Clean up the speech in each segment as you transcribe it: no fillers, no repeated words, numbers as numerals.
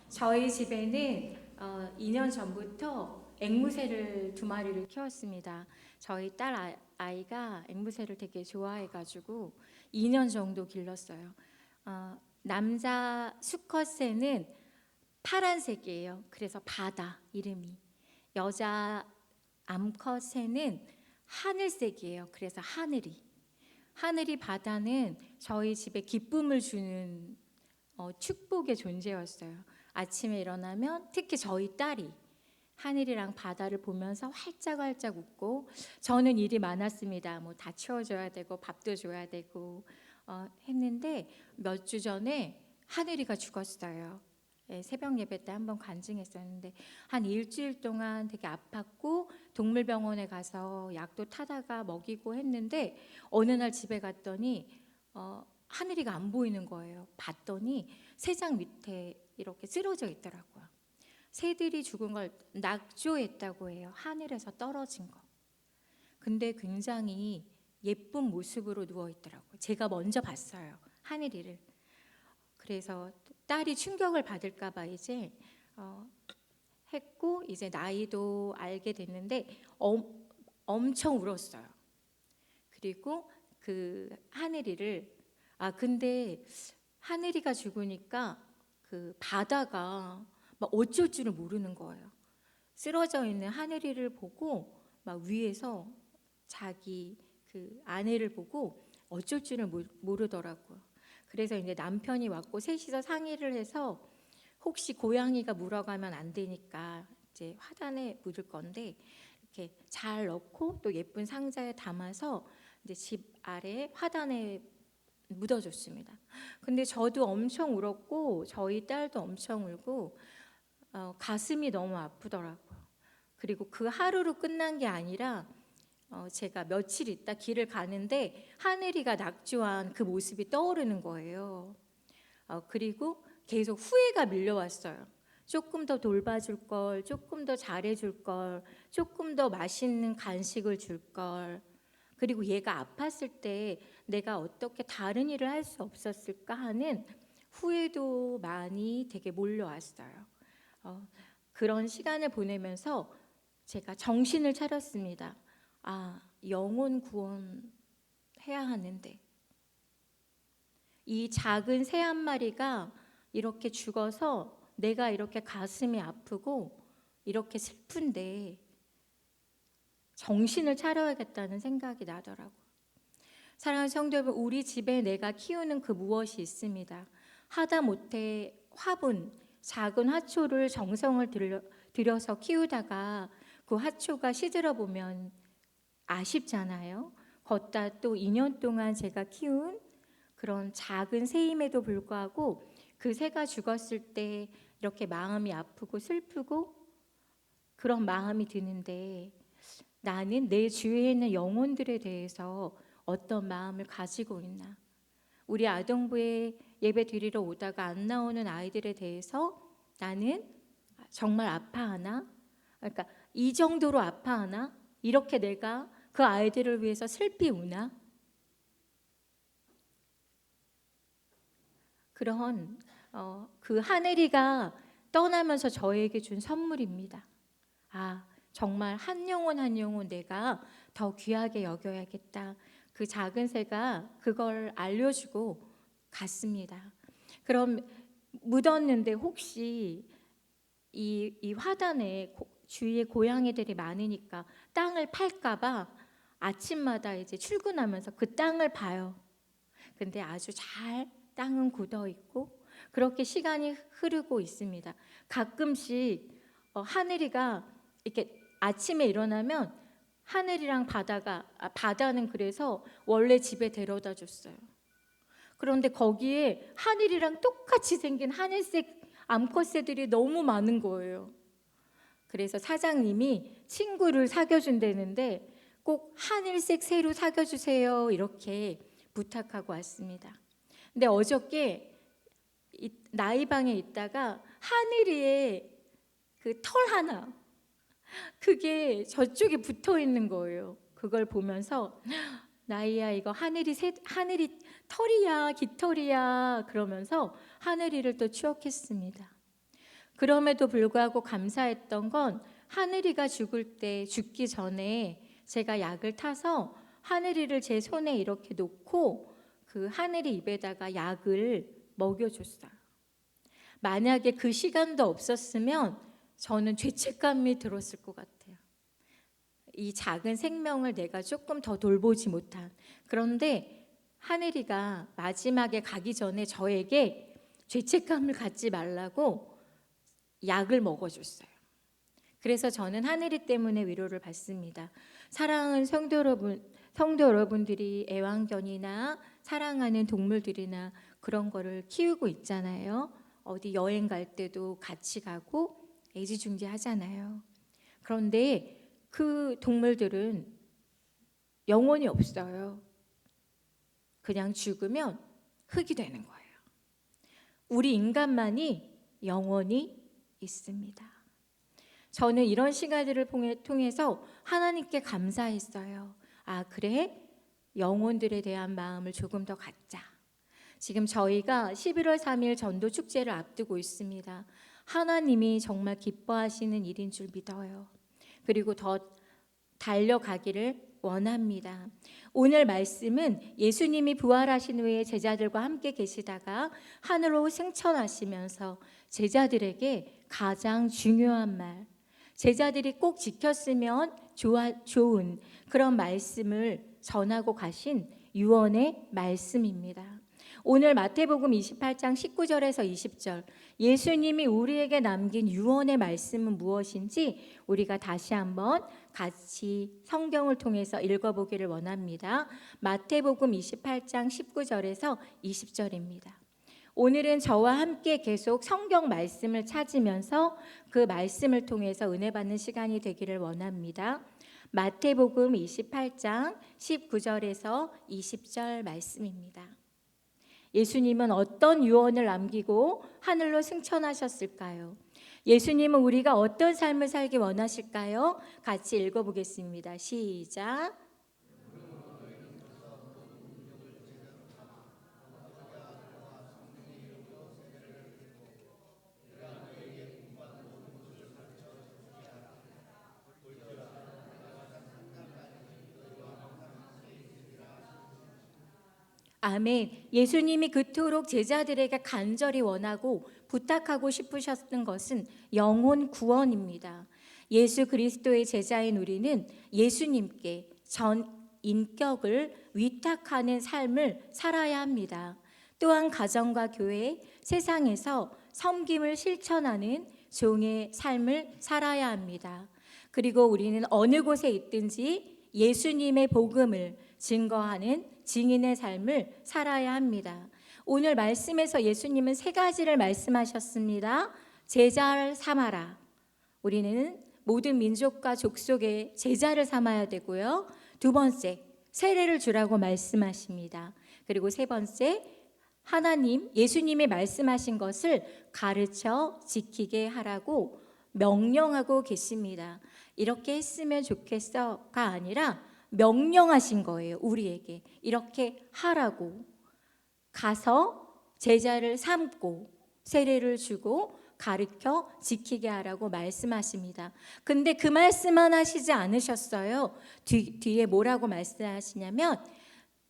저희 집에는 2년 전부터 앵무새를 2마리를 키웠습니다. 저희 딸 아이가 앵무새를 되게 좋아해가지고 2년 정도 길렀어요. 남자 수컷새는 파란색이에요. 그래서 바다 이름이. 여자 암컷새는 하늘색이에요. 그래서 하늘이. 하늘이 바다는 저희 집에 기쁨을 주는 축복의 존재였어요. 아침에 일어나면 특히 저희 딸이 하늘이랑 바다를 보면서 활짝활짝 웃고, 저는 일이 많았습니다. 뭐 다 치워줘야 되고 밥도 줘야 되고 했는데 몇 주 전에 하늘이가 죽었어요. 새벽 예배 때 한번 간증했었는데 한 일주일 동안 되게 아팠고 동물병원에 가서 약도 타다가 먹이고 했는데 어느 날 집에 갔더니 하늘이가 안 보이는 거예요. 봤더니 새장 밑에 이렇게 쓰러져 있더라고요. 새들이 죽은 걸 낙조했다고 해요. 하늘에서 떨어진 거. 근데 굉장히 예쁜 모습으로 누워 있더라고요. 제가 먼저 봤어요, 하늘이를. 그래서 딸이 충격을 받을까 봐 이제 했고, 이제 나이도 알게 됐는데 엄청 울었어요. 그리고 그 하늘이를 근데 하늘이가 죽으니까 그 바다가 막 어쩔 줄을 모르는 거예요. 쓰러져 있는 하늘이를 보고 막 위에서 자기 그 아내를 보고 어쩔 줄을 모르더라고요. 그래서 이제 남편이 왔고 셋이서 상의를 해서 혹시 고양이가 물어가면 안 되니까 이제 화단에 묻을 건데 이렇게 잘 넣고 또 예쁜 상자에 담아서 이제 집 아래 화단에 묻어줬습니다. 근데 저도 엄청 울었고 저희 딸도 엄청 울고 가슴이 너무 아프더라고요. 그리고 그 하루로 끝난 게 아니라 제가 며칠 있다 길을 가는데 하늘이가 낙조한 그 모습이 떠오르는 거예요. 그리고 계속 후회가 밀려왔어요. 조금 더 돌봐줄 걸, 조금 더 잘해줄 걸, 조금 더 맛있는 간식을 줄 걸. 그리고 얘가 아팠을 때 내가 어떻게 다른 일을 할 수 없었을까 하는 후회도 많이 되게 몰려왔어요. 그런 시간을 보내면서 제가 정신을 차렸습니다. 영혼 구원해야 하는데 이 작은 새 한 마리가 이렇게 죽어서 내가 이렇게 가슴이 아프고 이렇게 슬픈데 정신을 차려야겠다는 생각이 나더라고요. 사랑하는 성도 여러분, 우리 집에 내가 키우는 그 무엇이 있습니다. 하다못해 화분, 작은 화초를 정성을 들여서 키우다가 그 화초가 시들어 보면 아쉽잖아요. 걷다 또 2년 동안 제가 키운 그런 작은 새임에도 불구하고 그 새가 죽었을 때 이렇게 마음이 아프고 슬프고 그런 마음이 드는데, 나는 내 주위에 있는 영혼들에 대해서 어떤 마음을 가지고 있나? 우리 아동부에 예배 드리러 오다가 안 나오는 아이들에 대해서 나는 정말 아파하나? 그러니까 이 정도로 아파하나? 이렇게 내가 그 아이들을 위해서 슬피 우나? 그런 그 하늘이가 떠나면서 저에게 준 선물입니다. 정말 한 영혼 한 영혼 내가 더 귀하게 여겨야겠다. 그 작은 새가 그걸 알려주고 갔습니다. 그럼 묻었는데 혹시 이 화단에 주위에 고양이들이 많으니까 땅을 팔까봐 아침마다 이제 출근하면서 그 땅을 봐요. 근데 아주 잘 땅은 굳어 있고 그렇게 시간이 흐르고 있습니다. 가끔씩 하늘이가 이렇게 아침에 일어나면 하늘이랑 바다는 그래서 원래 집에 데려다 줬어요. 그런데 거기에 하늘이랑 똑같이 생긴 하늘색 암컷새들이 너무 많은 거예요. 그래서 사장님이 친구를 사귀어준다는데 꼭 하늘색 새로 사귀어주세요 이렇게 부탁하고 왔습니다. 근데 어저께 나이방에 있다가 하늘이의 그 털 하나, 그게 저쪽에 붙어 있는 거예요. 그걸 보면서 나이야 이거 하늘이 털이야 깃털이야 그러면서 하늘이를 또 추억했습니다. 그럼에도 불구하고 감사했던 건 하늘이가 죽기 전에 제가 약을 타서 하늘이를 제 손에 이렇게 놓고 그 하늘이 입에다가 약을 먹여줬어요. 만약에 그 시간도 없었으면 저는 죄책감이 들었을 것 같아요. 이 작은 생명을 내가 조금 더 돌보지 못한. 그런데 하늘이가 마지막에 가기 전에 저에게 죄책감을 갖지 말라고 약을 먹어줬어요. 그래서 저는 하늘이 때문에 위로를 받습니다. 사랑하는 성도 여러분들이 애완견이나 사랑하는 동물들이나 그런 거를 키우고 있잖아요. 어디 여행 갈 때도 같이 가고 애지중지하잖아요. 그런데 그 동물들은 영혼이 없어요. 그냥 죽으면 흙이 되는 거예요. 우리 인간만이 영혼이 있습니다. 저는 이런 시간들을 통해서 하나님께 감사했어요. 아, 그래? 영혼들에 대한 마음을 조금 더 갖자. 지금 저희가 11월 3일 전도 축제를 앞두고 있습니다. 하나님이 정말 기뻐하시는 일인 줄 믿어요. 그리고 더 달려가기를 원합니다. 오늘 말씀은 예수님이 부활하신 후에 제자들과 함께 계시다가 하늘로 승천하시면서 제자들에게 가장 중요한 말, 제자들이 꼭 지켰으면 좋은 그런 말씀을 전하고 가신 유언의 말씀입니다. 오늘 마태복음 28장 19절에서 20절 예수님이 우리에게 남긴 유언의 말씀은 무엇인지 우리가 다시 한번 같이 성경을 통해서 읽어보기를 원합니다. 마태복음 28장 19절에서 20절입니다. 오늘은 저와 함께 계속 성경 말씀을 찾으면서 그 말씀을 통해서 은혜 받는 시간이 되기를 원합니다. 마태복음 28장 19절에서 20절 말씀입니다. 예수님은 어떤 유언을 남기고 하늘로 승천하셨을까요? 예수님은 우리가 어떤 삶을 살기 원하실까요? 같이 읽어보겠습니다. 시작. 아멘. 예수님이 그토록 제자들에게 간절히 원하고 부탁하고 싶으셨던 것은 영혼 구원입니다. 예수 그리스도의 제자인 우리는 예수님께 전 인격을 위탁하는 삶을 살아야 합니다. 또한 가정과 교회, 세상에서 섬김을 실천하는 종의 삶을 살아야 합니다. 그리고 우리는 어느 곳에 있든지 예수님의 복음을 증거하는 증인의 삶을 살아야 합니다. 오늘 말씀에서 예수님은 세 가지를 말씀하셨습니다. 제자를 삼아라. 우리는 모든 민족과 족속의 제자를 삼아야 되고요. 두 번째, 세례를 주라고 말씀하십니다. 그리고 세 번째, 예수님이 말씀하신 것을 가르쳐 지키게 하라고 명령하고 계십니다. 이렇게 했으면 좋겠어가 아니라 명령하신 거예요. 우리에게 이렇게 하라고. 가서 제자를 삼고 세례를 주고 가르쳐 지키게 하라고 말씀하십니다. 근데 그 말씀만 하시지 않으셨어요. 뒤에 뭐라고 말씀하시냐면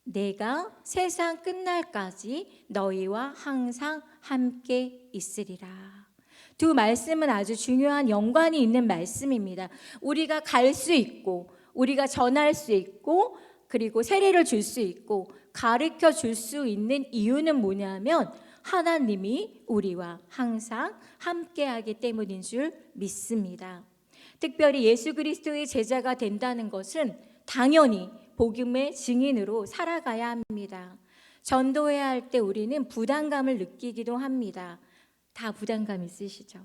내가 세상 끝날까지 너희와 항상 함께 있으리라. 두 말씀은 아주 중요한 연관이 있는 말씀입니다. 우리가 갈 수 있고 우리가 전할 수 있고 그리고 세례를 줄 수 있고 가르쳐 줄 수 있는 이유는 뭐냐면 하나님이 우리와 항상 함께하기 때문인 줄 믿습니다. 특별히 예수 그리스도의 제자가 된다는 것은 당연히 복음의 증인으로 살아가야 합니다. 전도해야 할 때 우리는 부담감을 느끼기도 합니다. 다 부담감 있으시죠?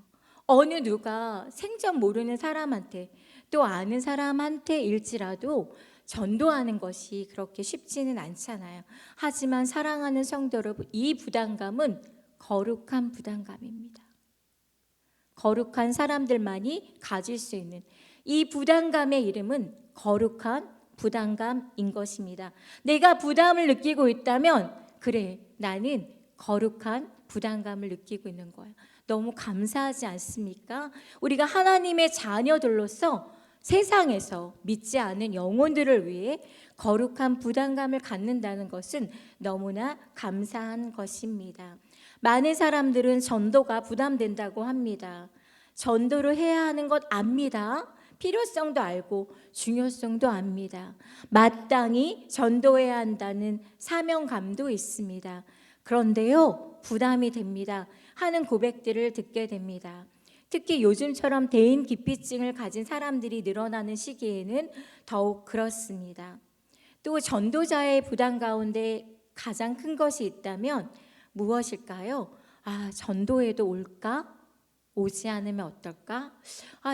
어느 누가 생전 모르는 사람한테 또 아는 사람한테 일지라도 전도하는 것이 그렇게 쉽지는 않잖아요. 하지만 사랑하는 성도 여러분, 이 부담감은 거룩한 부담감입니다. 거룩한 사람들만이 가질 수 있는 이 부담감의 이름은 거룩한 부담감인 것입니다. 내가 부담을 느끼고 있다면 그래, 나는 거룩한 부담감을 느끼고 있는 거야. 너무 감사하지 않습니까? 우리가 하나님의 자녀들로서 세상에서 믿지 않는 영혼들을 위해 거룩한 부담감을 갖는다는 것은 너무나 감사한 것입니다. 많은 사람들은 전도가 부담된다고 합니다. 전도를 해야 하는 것 압니다. 필요성도 알고 중요성도 압니다. 마땅히 전도해야 한다는 사명감도 있습니다. 그런데요, 부담이 됩니다. 하는 고백들을 듣게 됩니다. 특히 요즘처럼 대인 기피증을 가진 사람들이 늘어나는 시기에는 더욱 그렇습니다. 또 전도자의 부담 가운데 가장 큰 것이 있다면 무엇일까요? 전도에도 올까? 오지 않으면 어떨까?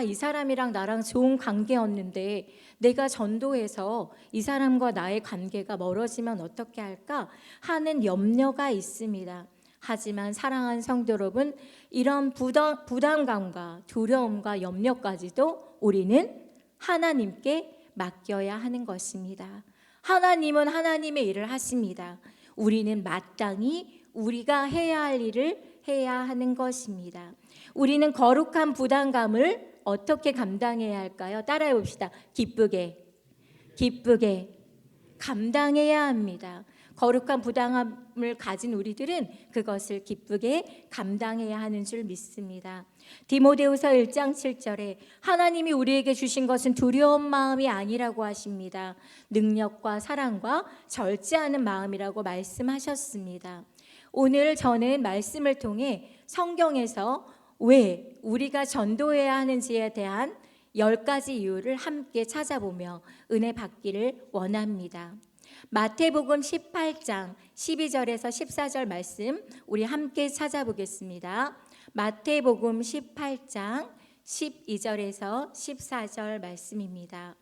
이 사람이랑 나랑 좋은 관계였는데 내가 전도해서 이 사람과 나의 관계가 멀어지면 어떻게 할까 하는 염려가 있습니다. 하지만 사랑하는 성도 여러분, 이런 부담감과 두려움과 염려까지도 우리는 하나님께 맡겨야 하는 것입니다. 하나님은 하나님의 일을 하십니다. 우리는 마땅히 우리가 해야 할 일을 해야 하는 것입니다. 우리는 거룩한 부담감을 어떻게 감당해야 할까요? 따라해 봅시다. 기쁘게 감당해야 합니다. 거룩한 부담감을 가진 우리들은 그것을 기쁘게 감당해야 하는 줄 믿습니다. 디모데후서 1장 7절에 하나님이 우리에게 주신 것은 두려운 마음이 아니라고 하십니다. 능력과 사랑과 절제하는 마음이라고 말씀하셨습니다. 오늘 저는 말씀을 통해 성경에서 왜 우리가 전도해야 하는지에 대한 10가지 이유를 함께 찾아보며 은혜 받기를 원합니다. 마태복음 18장 12절에서 14절 말씀 우리 함께 찾아보겠습니다. 마태복음 18장 12절에서 14절 말씀입니다.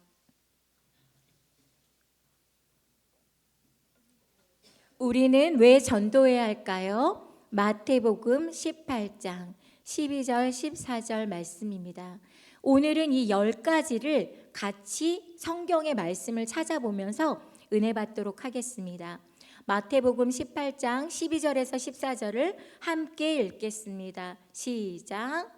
우리는 왜 전도해야 할까요? 마태복음 18장 12절 14절 말씀입니다. 오늘은 이 10가지를 같이 성경의 말씀을 찾아보면서 은혜 받도록 하겠습니다. 마태복음 18장 12절에서 14절을 함께 읽겠습니다. 시작.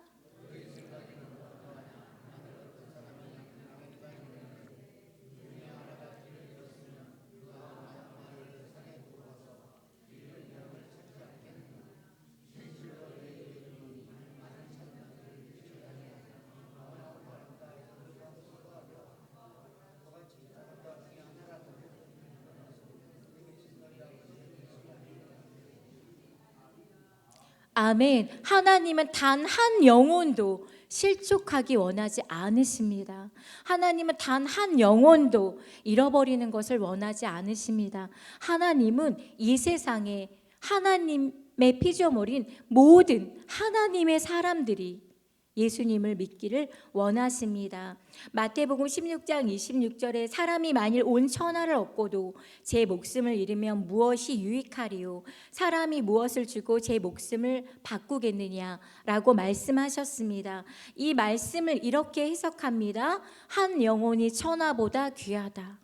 아멘. 하나님은 단 한 영혼도 실족하기 원하지 않으십니다. 하나님은 단 한 영혼도 잃어버리는 것을 원하지 않으십니다. 하나님은 이 세상에 하나님의 피조물인 모든 하나님의 사람들이 예수님을 믿기를 원하십니다. 마태복음 16장 26절에 사람이 만일 온 천하를 얻고도 제 목숨을 잃으면 무엇이 유익하리요? 사람이 무엇을 주고 제 목숨을 바꾸겠느냐라고 말씀하셨습니다. 이 말씀을 이렇게 해석합니다. 한 영혼이 천하보다 귀하다.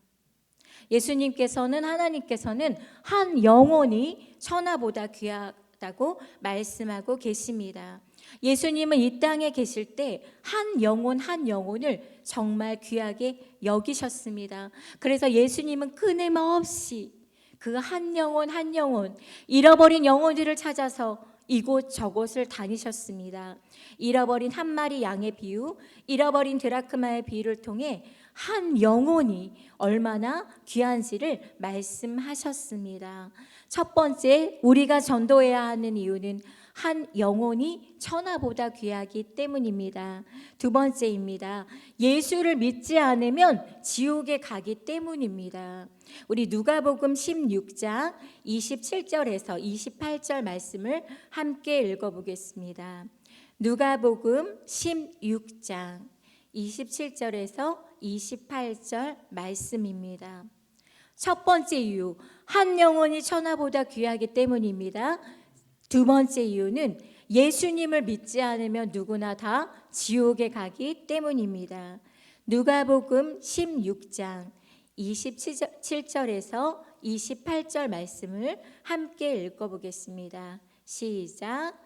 예수님께서는 하나님께서는 한 영혼이 천하보다 귀하다고 말씀하고 계십니다. 예수님은 이 땅에 계실 때 한 영혼 한 영혼을 정말 귀하게 여기셨습니다. 그래서 예수님은 끊임없이 그 한 영혼 한 영혼, 잃어버린 영혼들을 찾아서 이곳 저곳을 다니셨습니다. 잃어버린 한 마리 양의 비유, 잃어버린 드라크마의 비유를 통해 한 영혼이 얼마나 귀한지를 말씀하셨습니다. 첫 번째, 우리가 전도해야 하는 이유는 한 영혼이 천하보다 귀하기 때문입니다. 두 번째입니다. 예수를 믿지 않으면 지옥에 가기 때문입니다. 우리 누가복음 16장 27절에서 28절 말씀을 함께 읽어보겠습니다. 누가복음 16장 27절에서 28절 말씀입니다. 첫 번째 이유, 한 영혼이 천하보다 귀하기 때문입니다. 두 번째 이유는 예수님을 믿지 않으면 누구나 다 지옥에 가기 때문입니다. 누가복음 16장 27절에서 28절 말씀을 함께 읽어보겠습니다. 시작.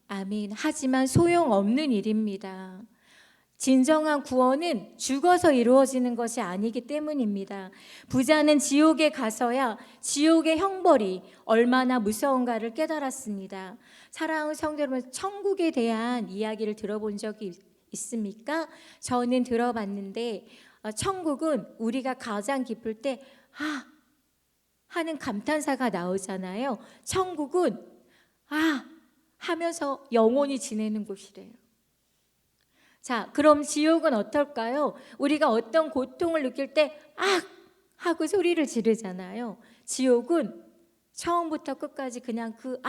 아멘. 하지만 소용없는 일입니다. 진정한 구원은 죽어서 이루어지는 것이 아니기 때문입니다. 부자는 지옥에 가서야 지옥의 형벌이 얼마나 무서운가를 깨달았습니다. 사랑하는 성도 여러분, 천국에 대한 이야기를 들어본 적이 있습니까? 저는 들어봤는데 천국은 우리가 가장 기쁠 때 하는 감탄사가 나오잖아요. 천국은 하면서 영원히 지내는 곳이래요. 자, 그럼 지옥은 어떨까요? 우리가 어떤 고통을 느낄 때 하고 소리를 지르잖아요. 지옥은 처음부터 끝까지 그냥 그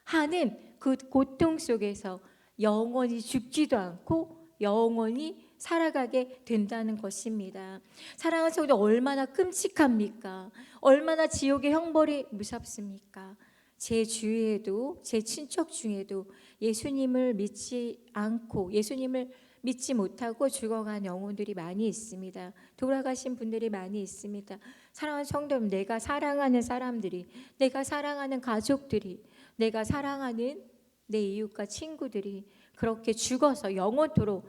하는 그 고통 속에서 영원히 죽지도 않고 영원히 살아가게 된다는 것입니다. 사랑하는 성도, 얼마나 끔찍합니까? 얼마나 지옥의 형벌이 무섭습니까? 제 주위에도, 제 친척 중에도 예수님을 믿지 않고, 예수님을 믿지 못하고 죽어간 영혼들이 많이 있습니다. 돌아가신 분들이 많이 있습니다. 사랑하는 성도 여러분, 내가 사랑하는 사람들이, 내가 사랑하는 가족들이, 내가 사랑하는 내 이웃과 친구들이 그렇게 죽어서 영원토록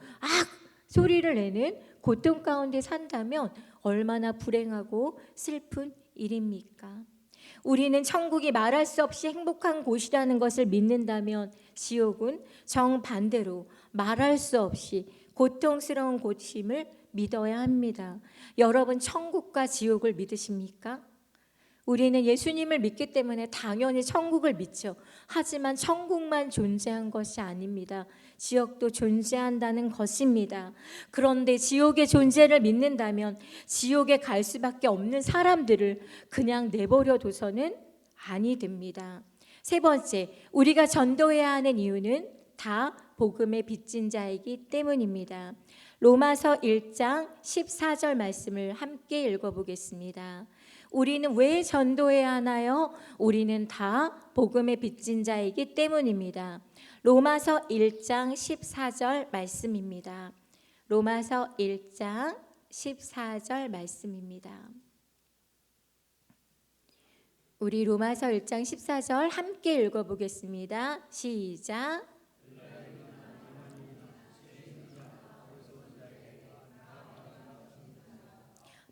소리를 내는 고통 가운데 산다면 얼마나 불행하고 슬픈 일입니까? 우리는 천국이 말할 수 없이 행복한 곳이라는 것을 믿는다면 지옥은 정반대로 말할 수 없이 고통스러운 곳임을 믿어야 합니다. 여러분, 천국과 지옥을 믿으십니까? 우리는 예수님을 믿기 때문에 당연히 천국을 믿죠. 하지만 천국만 존재한 것이 아닙니다. 지옥도 존재한다는 것입니다. 그런데 지옥의 존재를 믿는다면 지옥에 갈 수밖에 없는 사람들을 그냥 내버려 둬서는 아니 됩니다. 세 번째, 우리가 전도해야 하는 이유는 다 복음의 빚진 자이기 때문입니다. 로마서 1장 14절 말씀을 함께 읽어보겠습니다. 우리는 왜 전도해야 하나요? 우리는 다 복음의 빚진 자이기 때문입니다. 로마서 1장 14절 말씀입니다. 로마서 1장 14절 말씀입니다. 우리 로마서 1장 14절 함께 읽어보겠습니다. 시작.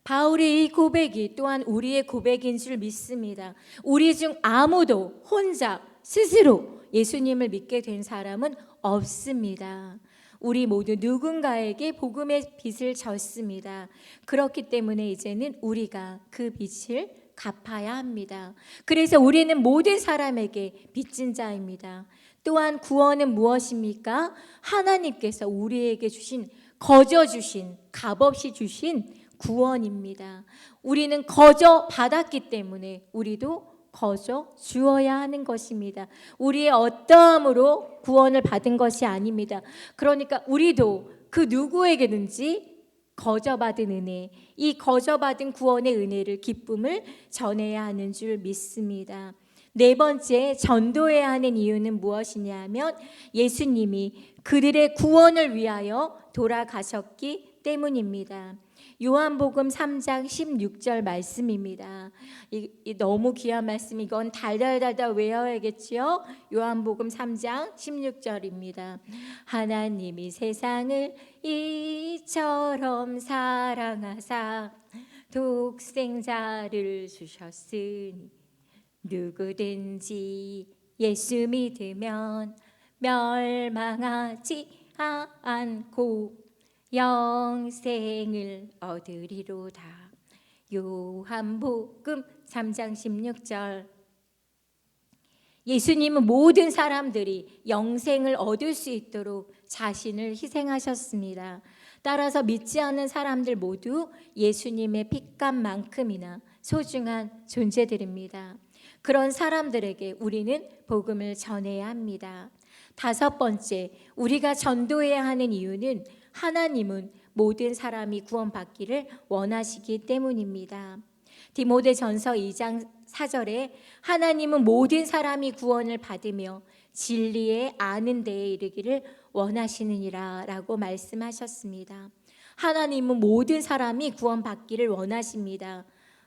바울의 이 고백이 또한 우리의 고백인 줄 믿습니다. 우리 중 아무도 혼자 스스로 예수님을 믿게 된 사람은 없습니다. 우리 모두 누군가에게 복음의 빚을 졌습니다. 그렇기 때문에 이제는 우리가 그 빚을 갚아야 합니다. 그래서 우리는 모든 사람에게 빚진 자입니다. 또한 구원은 무엇입니까? 하나님께서 우리에게 주신, 거저 주신, 값없이 주신 구원입니다. 우리는 거저 받았기 때문에 우리도 거저 주어야 하는 것입니다. 우리의 어떠함으로 구원을 받은 것이 아닙니다. 그러니까 우리도 그 누구에게든지 거저 받은 은혜, 이 거저 받은 구원의 은혜를, 기쁨을 전해야 하는 줄 믿습니다. 네 번째, 전도해야 하는 이유는 무엇이냐 하면 예수님이 그들의 구원을 위하여 돌아가셨기 때문입니다. 요한복음 3장 16절 말씀입니다. 이 너무 귀한 말씀, 이건 달달달달 외워야겠지요. 요한복음 3장 16절입니다. 하나님이 세상을 이처럼 사랑하사 독생자를 주셨으니 누구든지 예수 믿으면 멸망하지 않고 영생을 얻으리로다. 요한복음 3장 16절. 예수님은 모든 사람들이 영생을 얻을 수 있도록 자신을 희생하셨습니다. 따라서 믿지 않는 사람들 모두 예수님의 핏값만큼이나 소중한 존재들입니다. 그런 사람들에게 우리는 복음을 전해야 합니다. 다섯 번째, 우리가 전도해야 하는 이유는 하나님은 모든 사람이 구원받기를 원하시기 때문입니다. 디모데전서 2장 4절에 하나님은 모든 사람이 구원을 받으며 진리에 아는 데에 이르기를 원하시느니라 라고 말씀하셨습니다. 하나님은 모든 사람이 구원받기를 원하십니다.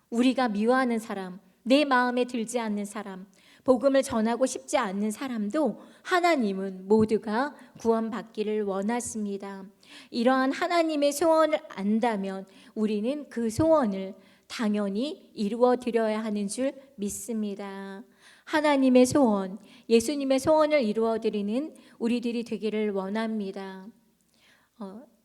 우리가 미워하는 사람, 내 마음에 들지 않는 사람, 복음을 전하고 싶지 않는 사람도 하나님은 모두가 구원받기를 원하십니다. 이러한 하나님의 소원을 안다면 우리는 그 소원을 당연히 이루어 드려야 하는 줄 믿습니다. 하나님의 소원, 예수님의 소원을 이루어 드리는 우리들이 되기를 원합니다.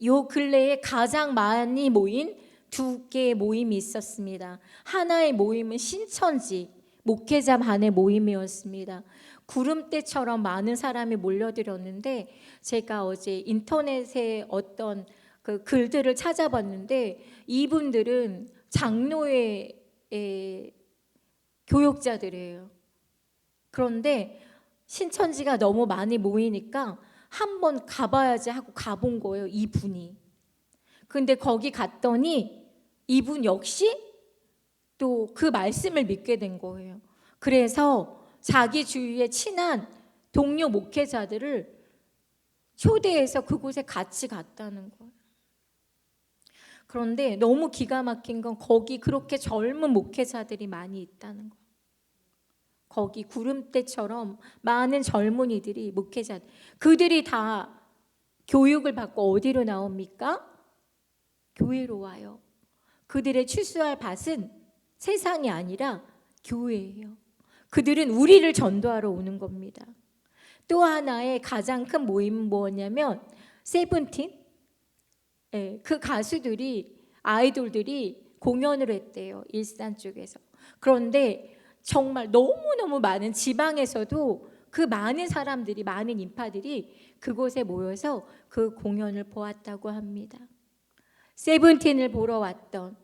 요 근래에 가장 많이 모인 두 개의 모임이 있었습니다. 하나의 모임은 신천지 목회자 반의 모임이었습니다. 구름대처럼 많은 사람이 몰려들었는데 제가 어제 인터넷에 어떤 그 글들을 찾아봤는데 이분들은 장로회 교역자들이에요. 그런데 신천지가 너무 많이 모이니까 한번 가봐야지 하고 가본 거예요, 이분이. 근데 거기 갔더니 이분 역시 또 그 말씀을 믿게 된 거예요. 그래서 자기 주위에 친한 동료 목회자들을 초대해서 그곳에 같이 갔다는 거예요. 그런데 너무 기가 막힌 건 거기 그렇게 젊은 목회자들이 많이 있다는 거예요. 거기 구름대처럼 많은 젊은이들이 목회자, 그들이 다 교육을 받고 어디로 나옵니까? 교회로 와요. 그들의 추수할 밭은 세상이 아니라 교회예요. 그들은 우리를 전도하러 오는 겁니다. 또 하나의 가장 큰 모임은 뭐냐면 세븐틴, 그 가수들이, 아이돌들이 공연을 했대요, 일산 쪽에서. 그런데 정말 너무너무 많은 지방에서도 그 많은 사람들이, 많은 인파들이 그곳에 모여서 그 공연을 보았다고 합니다. 세븐틴을 보러 왔던,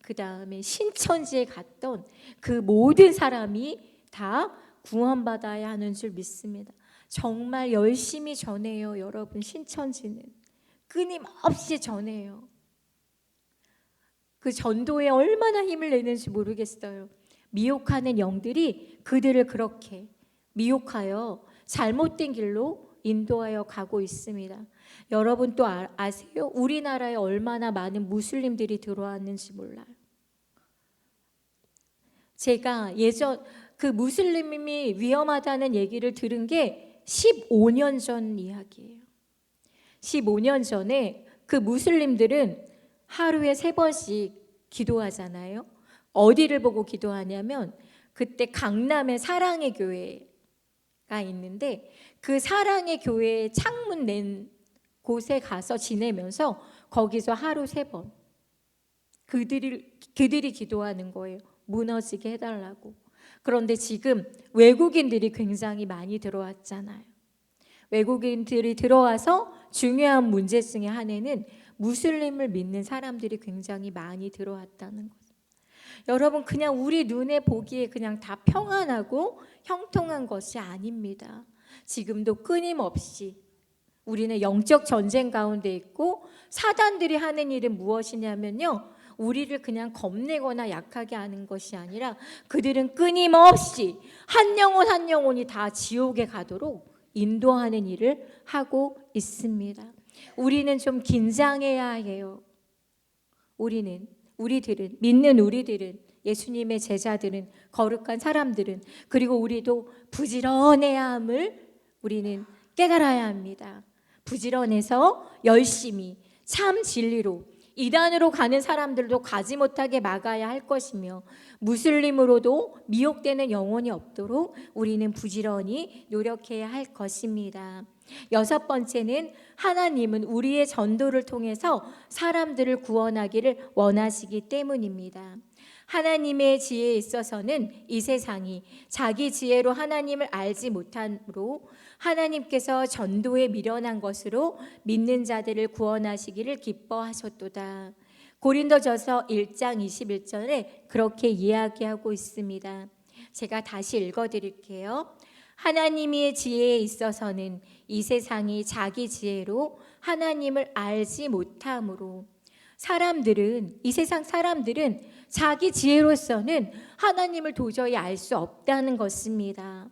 그 다음에 신천지에 갔던 그 모든 사람이 다 구원받아야 하는 줄 믿습니다. 정말 열심히 전해요, 여러분. 신천지는 끊임없이 전해요. 그 전도에 얼마나 힘을 내는지 모르겠어요. 미혹하는 영들이 그들을 그렇게 미혹하여 잘못된 길로 인도하여 가고 있습니다. 여러분 또 아세요? 우리나라에 얼마나 많은 무슬림들이 들어왔는지 몰라요. 제가 예전 그 무슬림이 위험하다는 얘기를 들은 게 15년 전 이야기예요. 15년 전에 그 무슬림들은 하루에 3번씩 기도하잖아요. 어디를 보고 기도하냐면 그때 강남에 사랑의 교회가 있는데 그 사랑의 교회에 창문 낸 곳에 가서 지내면서 거기서 하루 3번 그들이 기도하는 거예요. 무너지게 해달라고. 그런데 지금 외국인들이 굉장히 많이 들어왔잖아요. 외국인들이 들어와서 중요한 문제 중에 하나는 무슬림을 믿는 사람들이 굉장히 많이 들어왔다는 거죠. 여러분, 그냥 우리 눈에 보기에 그냥 다 평안하고 형통한 것이 아닙니다. 지금도 끊임없이 우리는 영적 전쟁 가운데 있고 사단들이 하는 일은 무엇이냐면요, 우리를 그냥 겁내거나 약하게 하는 것이 아니라 그들은 끊임없이 한 영혼 한 영혼이 다 지옥에 가도록 인도하는 일을 하고 있습니다. 우리는 좀 긴장해야 해요. 우리들은, 믿는 우리들은, 예수님의 제자들은, 거룩한 사람들은, 그리고 우리도 부지런해야 함을 우리는 깨달아야 합니다. 부지런해서 열심히 참 진리로 이단으로 가는 사람들도 가지 못하게 막아야 할 것이며, 무슬림으로도 미혹되는 영혼이 없도록 우리는 부지런히 노력해야 할 것입니다. 6번째는 하나님은 우리의 전도를 통해서 사람들을 구원하기를 원하시기 때문입니다. 하나님의 지혜에 있어서는 이 세상이 자기 지혜로 하나님을 알지 못하므로 하나님께서 전도에 미련한 것으로 믿는 자들을 구원하시기를 기뻐하셨도다. 고린도전서 1장 21절에 그렇게 이야기하고 있습니다. 제가 다시 읽어드릴게요. 하나님의 지혜에 있어서는 이 세상이 자기 지혜로 하나님을 알지 못하므로 이 세상 사람들은 자기 지혜로서는 하나님을 도저히 알 수 없다는 것입니다.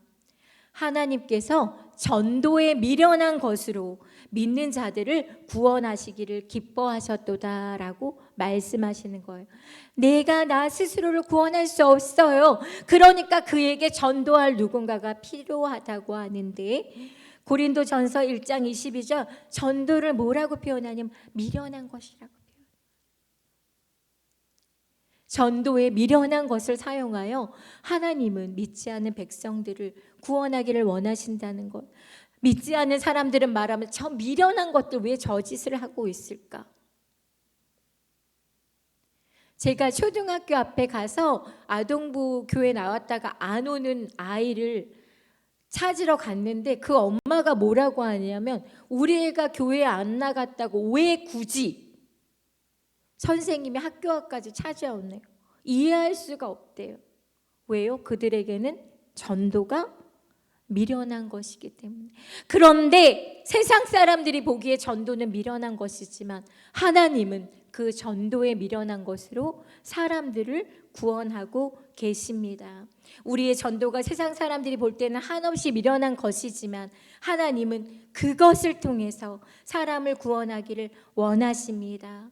하나님께서 전도에 미련한 것으로 믿는 자들을 구원하시기를 기뻐하셨도다라고 말씀하시는 거예요. 내가 나 스스로를 구원할 수 없어요. 그러니까 그에게 전도할 누군가가 필요하다고 하는데, 고린도전서 1장 22절 전도를 뭐라고 표현하냐면 미련한 것이라고. 전도에 미련한 것을 사용하여 하나님은 믿지 않는 백성들을 구원하기를 원하신다는 것. 믿지 않는 사람들은 말하면 저 미련한 것들 왜 저 짓을 하고 있을까? 제가 초등학교 앞에 가서 아동부 교회 나왔다가 안 오는 아이를 찾으러 갔는데 그 엄마가 뭐라고 하냐면 우리 애가 교회 안 나갔다고 왜 굳이 선생님이 학교 앞까지 찾아오네요. 이해할 수가 없대요. 왜요? 그들에게는 전도가 미련한 것이기 때문에. 그런데 세상 사람들이 보기에 전도는 미련한 것이지만 하나님은 그 전도에 미련한 것으로 사람들을 구원하고 계십니다. 우리의 전도가 세상 사람들이 볼 때는 한없이 미련한 것이지만 하나님은 그것을 통해서 사람을 구원하기를 원하십니다.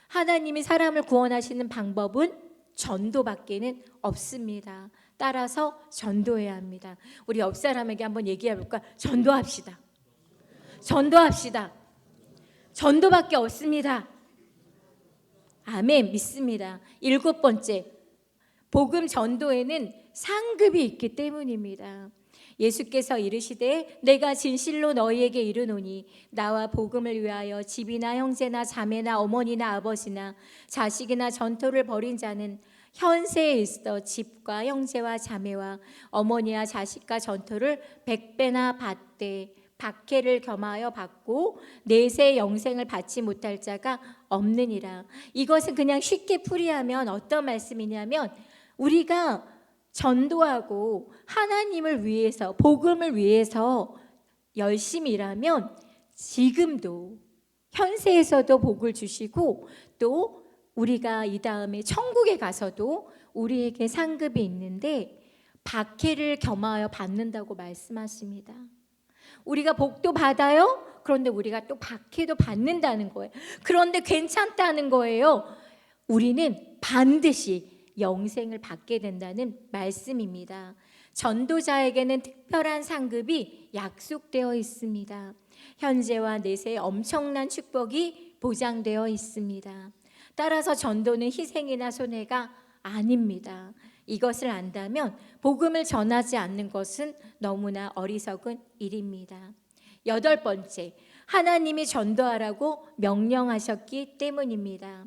하나님이 사람을 구원하시는 방법은 전도밖에는 없습니다. 따라서 전도해야 합니다. 우리 옆 사람에게 한번 얘기해 볼까? 전도합시다. 전도합시다. 전도밖에 없습니다. 아멘. 믿습니다. 7번째, 복음 전도에는 상급이 있기 때문입니다. 예수께서 이르시되 내가 진실로 너희에게 이르노니 나와 복음을 위하여 집이나 형제나 자매나 어머니나 아버지나 자식이나 전토를 벌인 자는 현세에 있어 집과 형제와 자매와 어머니와 자식과 전토를 100배나 받되 박해를 겸하여 받고 내세 영생을 받지 못할 자가 없느니라. 이것은 그냥 쉽게 풀이하면 어떤 말씀이냐면 우리가 전도하고 하나님을 위해서 복음을 위해서 열심히 일하면 지금도 현세에서도 복을 주시고 또 우리가 이 다음에 천국에 가서도 우리에게 상급이 있는데 박해를 겸하여 받는다고 말씀하십니다. 우리가 복도 받아요. 그런데 우리가 또 박해도 받는다는 거예요. 그런데 괜찮다는 거예요. 우리는 반드시 영생을 받게 된다는 말씀입니다. 전도자에게는 특별한 상급이 약속되어 있습니다. 현재와 내세의 엄청난 축복이 보장되어 있습니다. 따라서 전도는 희생이나 손해가 아닙니다. 이것을 안다면 복음을 전하지 않는 것은 너무나 어리석은 일입니다. 8번째, 하나님이 전도하라고 명령하셨기 때문입니다.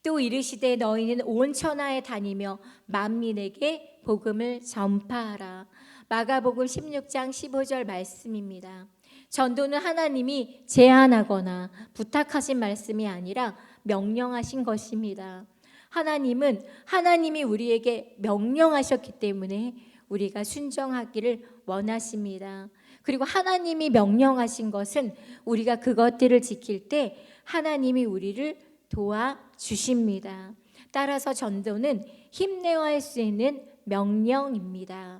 또 이르시되 너희는 온 천하에 다니며 만민에게 복음을 전파하라. 마가복음 16장 15절 말씀입니다. 전도는 하나님이 제안하거나 부탁하신 말씀이 아니라 명령하신 것입니다. 하나님은 하나님이 우리에게 명령하셨기 때문에 우리가 순종하기를 원하십니다. 그리고 하나님이 명령하신 것은 우리가 그것들을 지킬 때 하나님이 우리를 도와주십니다. 따라서 전도는 힘내야 할 수 있는 명령입니다.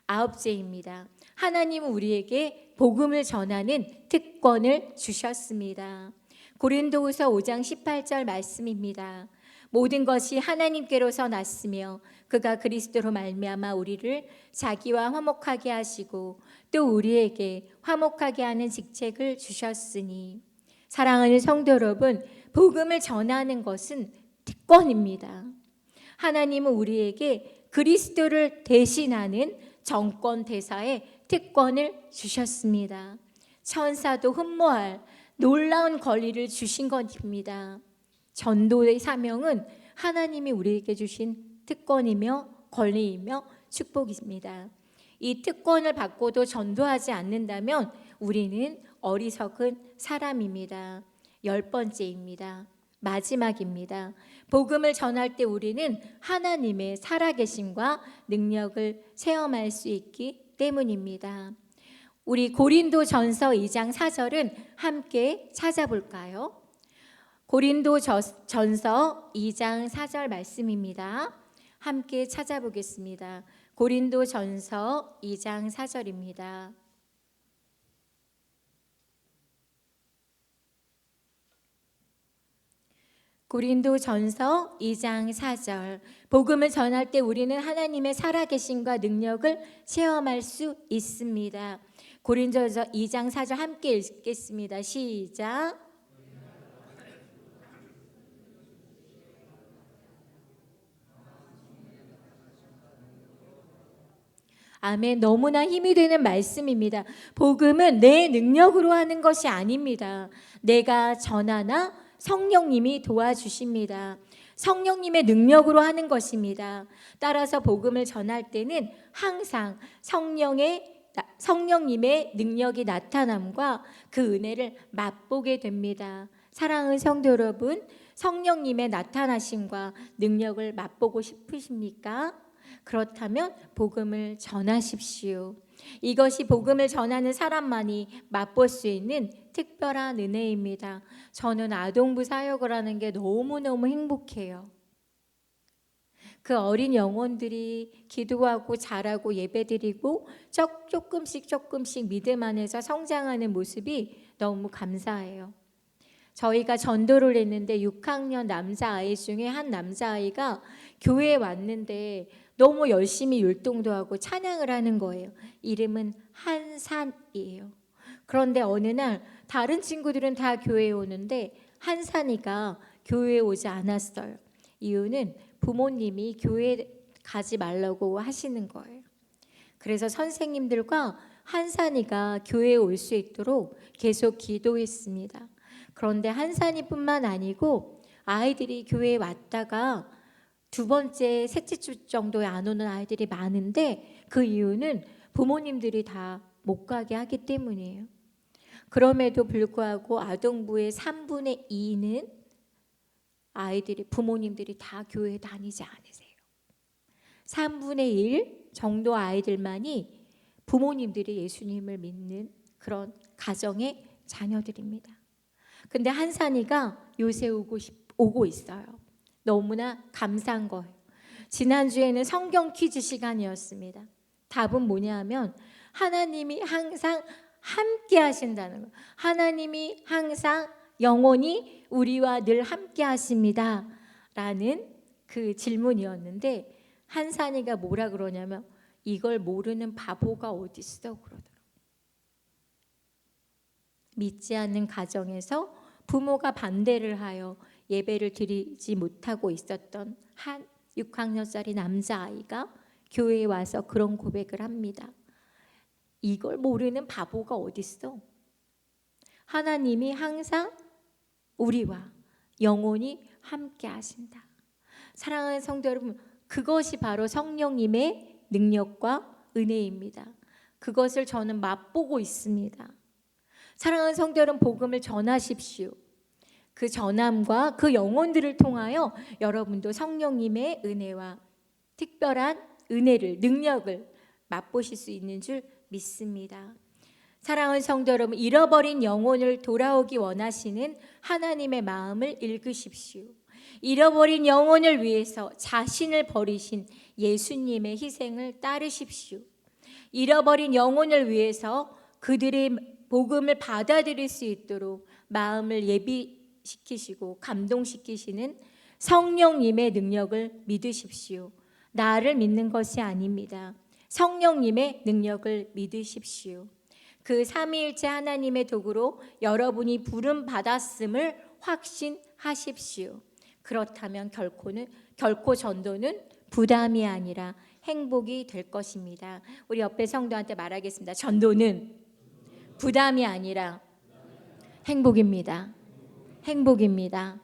9제입니다. 하나님은 우리에게 복음을 전하는 특권을 주셨습니다. 고린도후서 5장 18절 말씀입니다. 모든 것이 하나님께로서 났으며 그가 그리스도로 말미암아 우리를 자기와 화목하게 하시고 또 우리에게 화목하게 하는 직책을 주셨으니. 사랑하는 성도 여러분, 복음을 전하는 것은 특권입니다. 하나님은 우리에게 그리스도를 대신하는 정권 대사의 특권을 주셨습니다. 천사도 흠모할 놀라운 권리를 주신 것입니다. 전도의 사명은 하나님이 우리에게 주신 특권이며 권리이며 축복입니다. 이 특권을 받고도 전도하지 않는다면 우리는 어리석은 사람입니다. 10번째입니다. 마지막입니다. 복음을 전할 때 우리는 하나님의 살아계심과 능력을 체험할 수 있기 때문입니다. 우리 고린도전서 2장 4절은 함께 찾아볼까요? 고린도전서 2장 4절 말씀입니다. 함께 찾아보겠습니다. 고린도전서 2장 4절입니다. 고린도전서 2장 4절. 복음을 전할 때 우리는 하나님의 살아계심과 능력을 체험할 수 있습니다. 고린도전서 2장 4절 함께 읽겠습니다. 시작. 아멘. 너무나 힘이 되는 말씀입니다. 복음은 내 능력으로 하는 것이 아닙니다. 내가 전하나 성령님이 도와주십니다. 성령님의 능력으로 하는 것입니다. 따라서 복음을 전할 때는 항상 성령님의 능력이 나타남과 그 은혜를 맛보게 됩니다. 사랑하는 성도 여러분, 성령님의 나타나심과 능력을 맛보고 싶으십니까? 그렇다면 복음을 전하십시오. 이것이 복음을 전하는 사람만이 맛볼 수 있는 특별한 은혜입니다. 저는 아동부 사역을 하는 게 너무너무 행복해요. 그 어린 영혼들이 기도하고 자라고 예배드리고 조금씩 믿음 안에서 성장하는 모습이 너무 감사해요. 저희가 전도를 했는데 6학년 남자아이 중에 한 남자아이가 교회에 왔는데 너무 열심히 율동도 하고 찬양을 하는 거예요. 이름은 한산이에요. 그런데 어느 날 다른 친구들은 다 교회에 오는데 한산이가 교회에 오지 않았어요. 이유는 부모님이 교회에 가지 말라고 하시는 거예요. 그래서 선생님들과 한산이가 교회에 올 수 있도록 계속 기도했습니다. 그런데 한산이뿐만 아니고 아이들이 교회에 왔다가 두 번째, 셋째 주 정도에 안 오는 아이들이 많은데 그 이유는 부모님들이 다 못 가게 하기 때문이에요. 그럼에도 불구하고 아동부의 3분의 2는 부모님들이 다 교회에 다니지 않으세요. 3분의 1 정도 아이들만이 부모님들이 예수님을 믿는 그런 가정의 자녀들입니다. 근데 한산이가 요새 오고 있어요. 너무나 감사한 거예요. 지난주에는 성경 퀴즈 시간이었습니다. 답은 뭐냐면 하나님이 항상 함께 하신다는 거예요. 하나님이 항상 영원히 우리와 늘 함께 하십니다 라는 그 질문이었는데 한산이가 뭐라 그러냐면 이걸 모르는 바보가 어딨어 그러더라고요. 믿지 않는 가정에서 부모가 반대를 하여 예배를 드리지 못하고 있었던 한 6학년짜리 남자아이가 교회에 와서 그런 고백을 합니다. 이걸 모르는 바보가 어딨어? 하나님이 항상 우리와 영원히 함께 하신다. 사랑하는 성도 여러분, 그것이 바로 성령님의 능력과 은혜입니다. 그것을 저는 맛보고 있습니다. 사랑하는 성도 여러분, 복음을 전하십시오. 그 전함과 그 영혼들을 통하여 여러분도 성령님의 은혜와 특별한 은혜를, 능력을 맛보실 수 있는 줄 믿습니다. 사랑하는 성도 여러분, 잃어버린 영혼을 돌아오기 원하시는 하나님의 마음을 읽으십시오. 잃어버린 영혼을 위해서 자신을 버리신 예수님의 희생을 따르십시오. 잃어버린 영혼을 위해서 그들의 복음을 받아들일 수 있도록 마음을 예비시키시고 감동시키시는 성령님의 능력을 믿으십시오. 나를 믿는 것이 아닙니다. 성령님의 능력을 믿으십시오. 그 삼위일체 하나님의 도구로 여러분이 부름 받았음을 확신하십시오. 그렇다면 결코 전도는 부담이 아니라 행복이 될 것입니다. 우리 옆에 성도한테 말하겠습니다. 전도는 부담이 아니라 행복입니다. 행복입니다.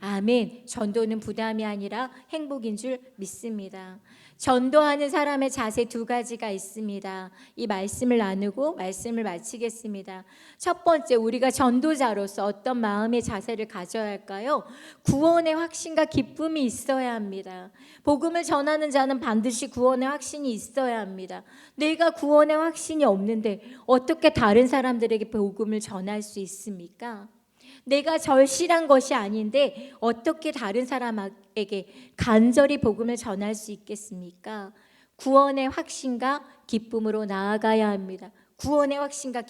아멘. 전도는 부담이 아니라 행복인 줄 믿습니다. 전도하는 사람의 자세 두 가지가 있습니다. 이 말씀을 나누고 말씀을 마치겠습니다. 첫 번째, 우리가 전도자로서 어떤 마음의 자세를 가져야 할까요? 구원의 확신과 기쁨이 있어야 합니다. 복음을 전하는 자는 반드시 구원의 확신이 있어야 합니다. 내가 구원의 확신이 없는데 어떻게 다른 사람들에게 복음을 전할 수 있습니까? 내가 절실한 것이 아닌데 어떻게 다른 사람에게 간절히 복음을 전할 수 있겠습니까? 구원의 확신과 기쁨으로 나아가야 합니다. 구원의 확신과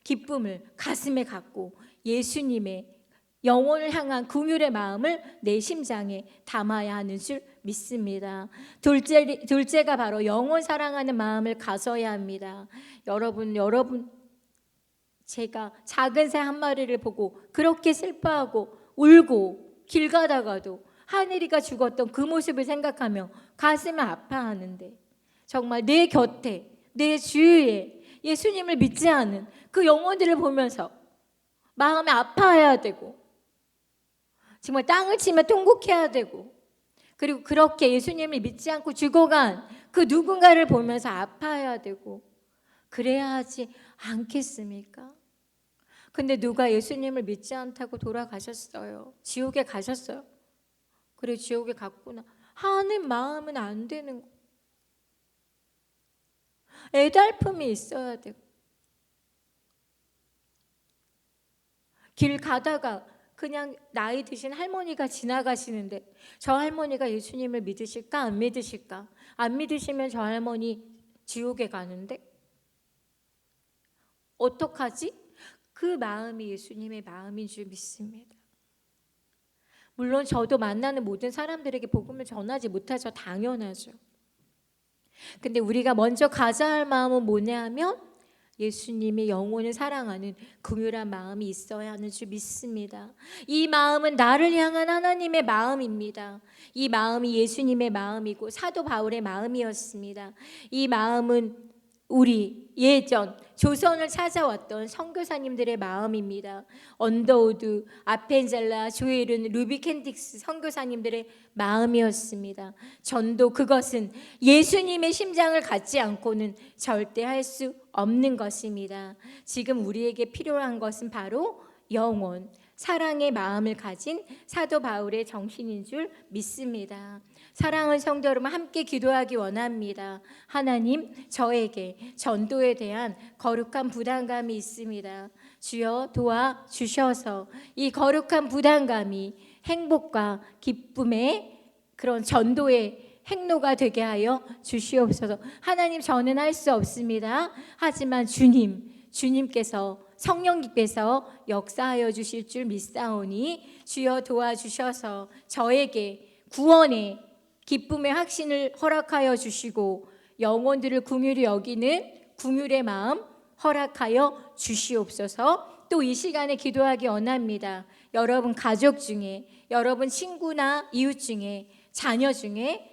기쁨을 가슴에 갖고 예수님의 영혼을 향한 긍휼의 마음을 내 심장에 담아야 하는 줄 믿습니다. 둘째가 바로 영혼 사랑하는 마음을 가져야 합니다. 여러분 제가 작은 새 한 마리를 보고 그렇게 슬퍼하고 울고 길 가다가도 하늘이가 죽었던 그 모습을 생각하며 가슴이 아파하는데, 정말 내 곁에 내 주위에 예수님을 믿지 않은 그 영혼들을 보면서 마음이 아파해야 되고 정말 땅을 치며 통곡해야 되고, 그리고 그렇게 예수님을 믿지 않고 죽어간 그 누군가를 보면서 아파해야 되고 그래야 하지 않겠습니까? 근데 누가 예수님을 믿지 않다고 돌아가셨어요. 지옥에 가셨어요. 그래, 지옥에 갔구나 하는 마음은 안 되는 거. 애달픔이 있어야 되고, 길 가다가 그냥 나이 드신 할머니가 지나가시는데 저 할머니가 예수님을 믿으실까 안 믿으실까? 안 믿으시면 저 할머니 지옥에 가는데 어떡하지? 그 마음이 예수님의 마음인 줄 믿습니다. 물론 저도 만나는 모든 사람들에게 복음을 전하지 못하죠. 당연하죠. 근데 우리가 먼저 가져야 할 마음은 뭐냐 하면 예수님의 영혼을 사랑하는 긍휼한 마음이 있어야 하는 줄 믿습니다. 이 마음은 나를 향한 하나님의 마음입니다. 이 마음이 예수님의 마음이고 사도 바울의 마음이었습니다. 이 마음은 우리 예전 조선을 찾아왔던 선교사님들의 마음입니다. 언더우드, 아펜젤라, 조엘은, 루비 캔딕스 선교사님들의 마음이었습니다. 전도, 그것은 예수님의 심장을 갖지 않고는 절대 할 수 없는 것입니다. 지금 우리에게 필요한 것은 바로 영혼, 사랑의 마음을 가진 사도 바울의 정신인 줄 믿습니다. 사랑하는 성도 여러분, 함께 기도하기 원합니다. 하나님, 저에게 전도에 대한 거룩한 부담감이 있습니다. 주여 도와주셔서 이 거룩한 부담감이 행복과 기쁨의 그런 전도의 행로가 되게 하여 주시옵소서. 하나님, 저는 할 수 없습니다. 하지만 주님께서 성령님께서 역사하여 주실 줄 믿사오니 주여 도와주셔서 저에게 구원의 기쁨의 확신을 허락하여 주시고 영혼들을 긍휼히 여기는 긍휼의 마음 허락하여 주시옵소서. 또 이 시간에 기도하기 원합니다. 여러분 가족 중에, 여러분 친구나 이웃 중에, 자녀 중에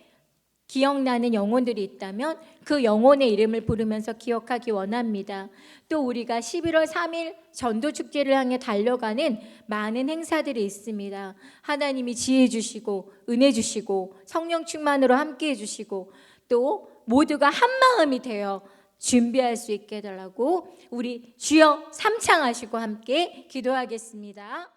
기억나는 영혼들이 있다면 그 영혼의 이름을 부르면서 기억하기 원합니다. 또 우리가 11월 3일 전도축제를 향해 달려가는 많은 행사들이 있습니다. 하나님이 지혜 주시고 은혜 주시고 성령 충만으로 함께해 주시고 또 모두가 한 마음이 되어 준비할 수 있게 해달라고 우리 주여 삼창하시고 함께 기도하겠습니다.